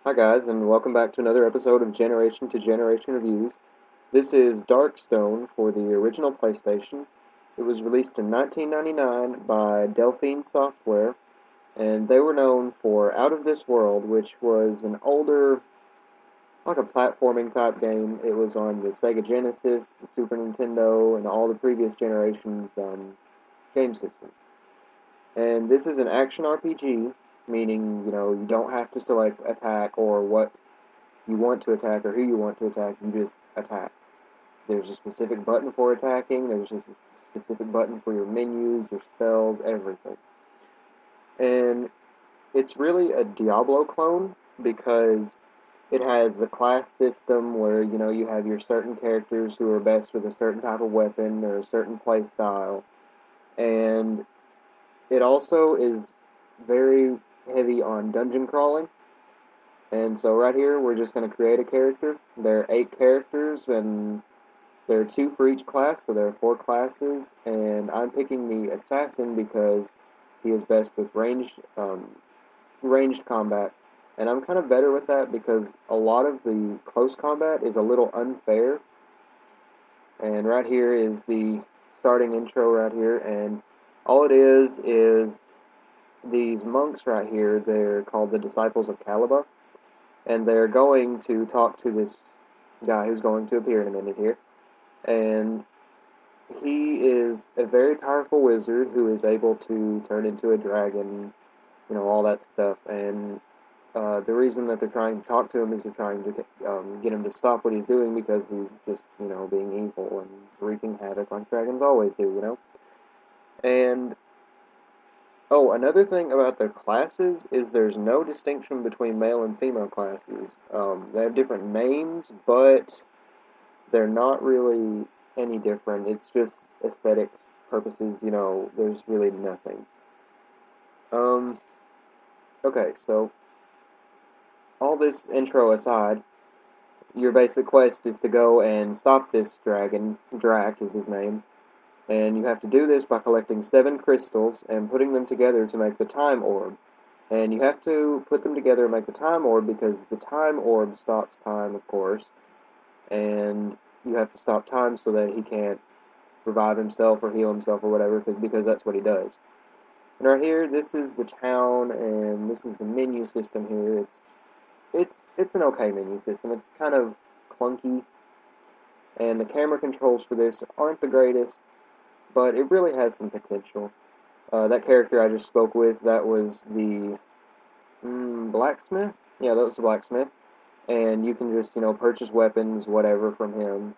Hi guys, and welcome back to another episode of Generation to Generation Reviews. This is DarkStone for the original PlayStation. It was released in 1999 by Delphine Software, and they were known for Out of This World, which was an older, like a platforming type game. It was on the Sega Genesis, the Super Nintendo, and all the previous generations' game systems. And this is an action RPG, meaning, you don't have to select attack or what you want to attack or who you want to attack, you just attack. There's a specific button for attacking, there's a specific button for your menus, your spells, everything. And it's really a Diablo clone because it has the class system where, you have your certain characters who are best with a certain type of weapon or a certain play style. And it also is very heavy on dungeon crawling. And so right here, we're just going to create a character. There are 8 characters, and there are 2 for each class, so there are 4 classes. And I'm picking the assassin because he is best with ranged combat. And I'm kind of better with that because a lot of the close combat is a little unfair. And right here is the starting intro right here, and all it is these monks right here. They're called the Disciples of Caliban, and they're going to talk to this guy who's going to appear in a minute here. And he is a very powerful wizard who is able to turn into a dragon, all that stuff. And the reason that they're trying to talk to him is they're trying to get him to stop what he's doing because he's just, being evil and wreaking havoc like dragons always do. And oh, another thing about their classes is there's no distinction between male and female classes. They have different names, but they're not really any different. It's just aesthetic purposes, there's really nothing. Um, okay, so all this intro aside, your basic quest is to go and stop this dragon. Drac is his name. And you have to do this by collecting 7 crystals and putting them together to make the time orb. And you have to put them together and make the time orb because the time orb stops time, of course. And you have to stop time so that he can't revive himself or heal himself or whatever, because that's what he does. And right here, this is the town, and this is the menu system here. It's an okay menu system. It's kind of clunky, and the camera controls for this aren't the greatest, but it really has some potential. That character I just spoke with, that was the blacksmith. Yeah, that was the blacksmith, and you can just purchase weapons, whatever, from him.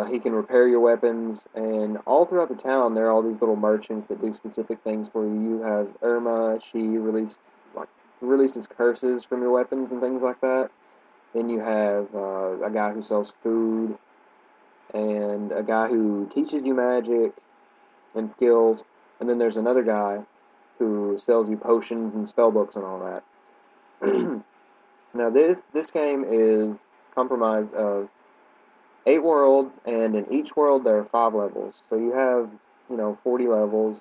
He can repair your weapons, and all throughout the town there are all these little merchants that do specific things for you. You have Irma; she releases curses from your weapons and things like that. Then you have a guy who sells food, and a guy who teaches you magic and skills, and then there's another guy who sells you potions and spell books and all that. Now this game is comprised of 8 worlds, and in each world there are 5 levels. So you have 40 levels,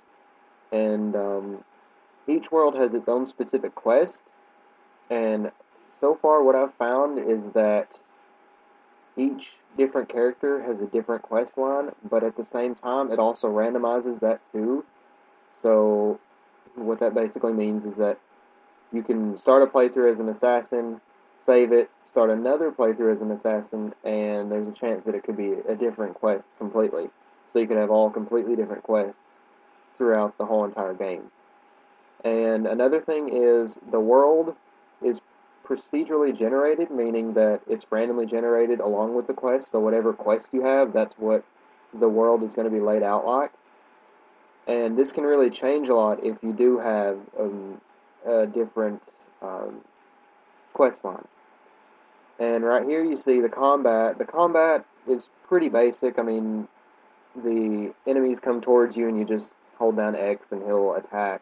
and each world has its own specific quest. And so far, what I've found is that each different character has a different quest line, but at the same time, it also randomizes that too. So what that basically means is that you can start a playthrough as an assassin, save it, start another playthrough as an assassin, and there's a chance that it could be a different quest completely. So you could have all completely different quests throughout the whole entire game. And another thing is the world is procedurally generated, meaning that it's randomly generated along with the quest. So whatever quest you have, that's what the world is going to be laid out like. And this can really change a lot if you do have a different quest line. And right here you see the combat. The combat is pretty basic. I mean, the enemies come towards you and you just hold down X and he'll attack.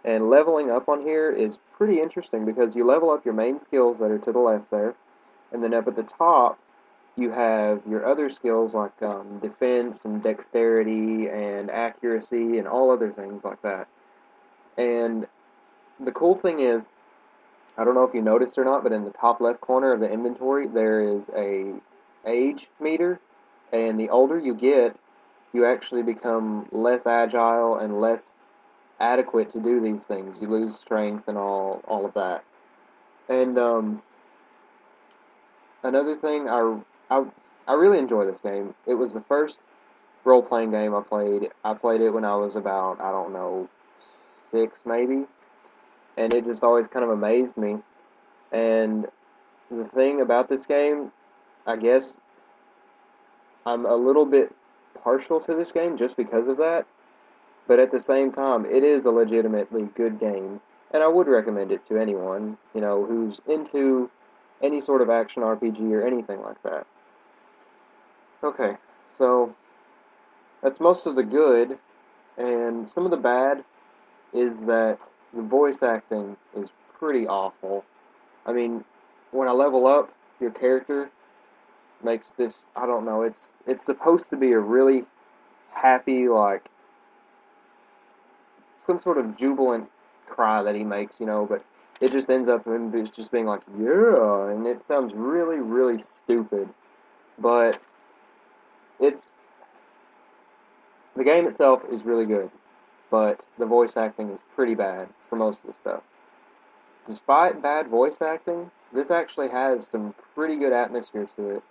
And leveling up on here is pretty interesting because you level up your main skills that are to the left there, and then up at the top you have your other skills like defense and dexterity and accuracy and all other things like that. And the cool thing is, I don't know if you noticed or not, but in the top left corner of the inventory, there is a age meter, and the older you get, you actually become less agile and less adequate to do these things. You lose strength and all of that. And another thing, I I really enjoy this game. It was the first role playing game I played. I played it when I was about, I don't know, 6 maybe, and it just always kind of amazed me. And the thing about this game, I guess I'm a little bit partial to this game just because of that, but at the same time, it is a legitimately good game, and I would recommend it to anyone, who's into any sort of action RPG or anything like that. Okay, so that's most of the good, and some of the bad is that the voice acting is pretty awful. I mean, when I level up, your character makes this, I don't know, it's supposed to be a really happy, like, some sort of jubilant cry that he makes, but it just ends up him just being like, yeah, and it sounds really, really stupid. But it's, the game itself is really good, but the voice acting is pretty bad for most of the stuff. Despite bad voice acting, this actually has some pretty good atmosphere to it.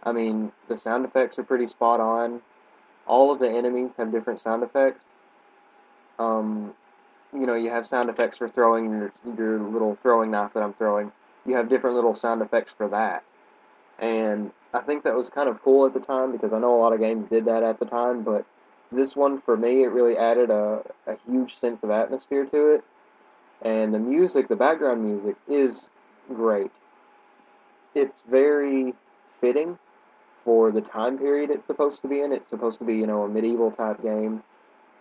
I mean, the sound effects are pretty spot on. All of the enemies have different sound effects. Um, you have sound effects for throwing your little throwing knife that I'm throwing. You have different little sound effects for that. And I think that was kind of cool at the time because I know a lot of games did that at the time, but this one for me, it really added a huge sense of atmosphere to it. And the music, the background music, is great. It's very fitting for the time period it's supposed to be in. It's supposed to be, a medieval type game.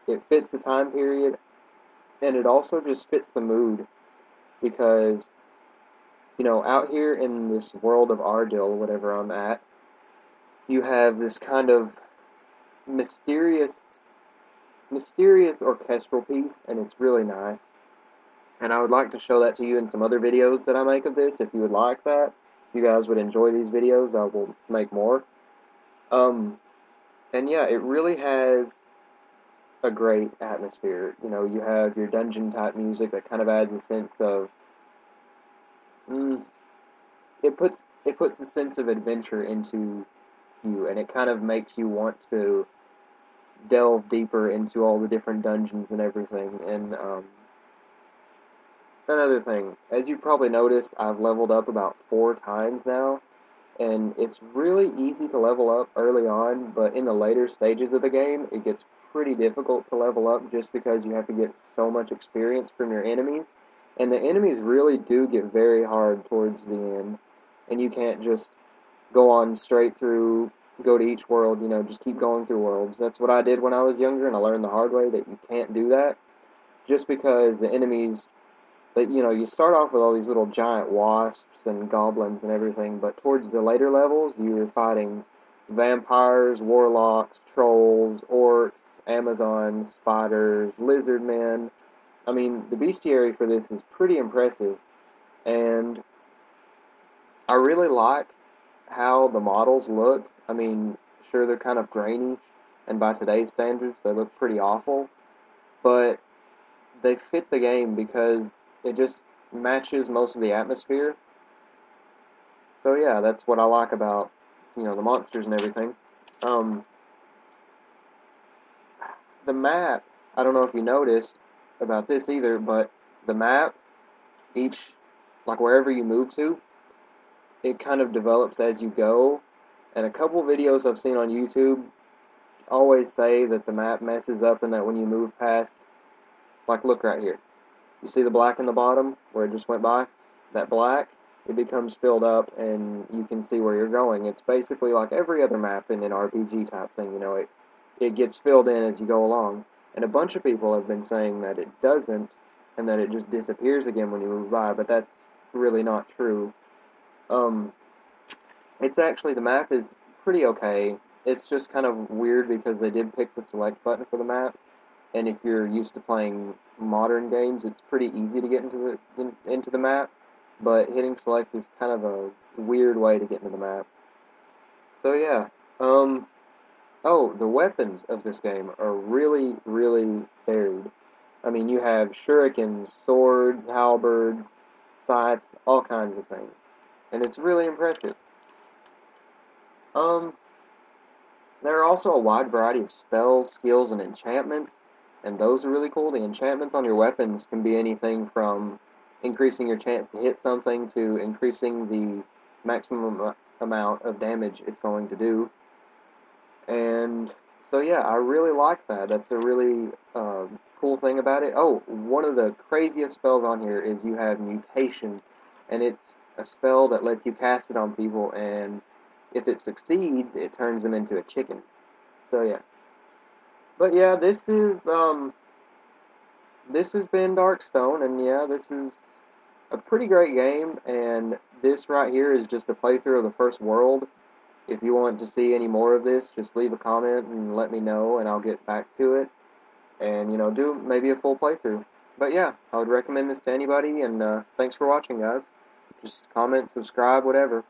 It fits the time period, and it also just fits the mood because, out here in this world of Ardil, whatever I'm at, you have this kind of mysterious, mysterious orchestral piece, and it's really nice. And I would like to show that to you in some other videos that I make of this, if you would like that. If you guys would enjoy these videos, I will make more. Um, and yeah, it really has a great atmosphere. You have your dungeon type music that kind of adds a sense of, mm, it puts a sense of adventure into you, and it kind of makes you want to delve deeper into all the different dungeons and everything. And another thing, as you probably noticed, I've leveled up about 4 times now, and it's really easy to level up early on, but in the later stages of the game, it gets pretty difficult to level up just because you have to get so much experience from your enemies, and the enemies really do get very hard towards the end, and you can't just go on straight through, go to each world, just keep going through worlds. That's what I did when I was younger, and I learned the hard way that you can't do that, just because the enemies that you start off with all these little giant wasps and goblins and everything, but towards the later levels, you're fighting vampires, warlocks, trolls, orcs, amazons, spiders, lizard men. I mean, the bestiary for this is pretty impressive, and I really like how the models look. I mean, sure, they're kind of grainy, and by today's standards, they look pretty awful, but they fit the game because it just matches most of the atmosphere. So yeah, that's what I like about, the monsters and everything. Um, the map, I don't know if you noticed about this either, but the map, each, like wherever you move to, it kind of develops as you go. And a couple videos I've seen on YouTube always say that the map messes up and that when you move past, like look right here. You see the black in the bottom where it just went by? That black, it becomes filled up and you can see where you're going. It's basically like every other map in an RPG type thing, it gets filled in as you go along. And a bunch of people have been saying that it doesn't and that it just disappears again when you move by, but that's really not true. Um, it's actually, the map is pretty okay. It's just kind of weird because they did pick the select button for the map, and if you're used to playing modern games, it's pretty easy to get into the map. but hitting select is kind of a weird way to get into the map. So yeah, um, oh, the weapons of this game are really, really varied. I mean, you have shurikens, swords, halberds, scythes, all kinds of things, and it's really impressive. Um, there are also a wide variety of spells, skills, and enchantments, and those are really cool. The enchantments on your weapons can be anything from increasing your chance to hit something to increasing the maximum amount of damage it's going to do. And so, yeah, I really like that. That's a really cool thing about it. Oh, one of the craziest spells on here is you have Mutation, and it's a spell that lets you cast it on people, and if it succeeds, it turns them into a chicken. So yeah, but yeah, this has been Darkstone, and yeah, this is a pretty great game. And this right here is just a playthrough of the first world. If you want to see any more of this, just leave a comment and let me know, and I'll get back to it. And do maybe a full playthrough. But yeah, I would recommend this to anybody. And thanks for watching, guys. Just comment, subscribe, whatever.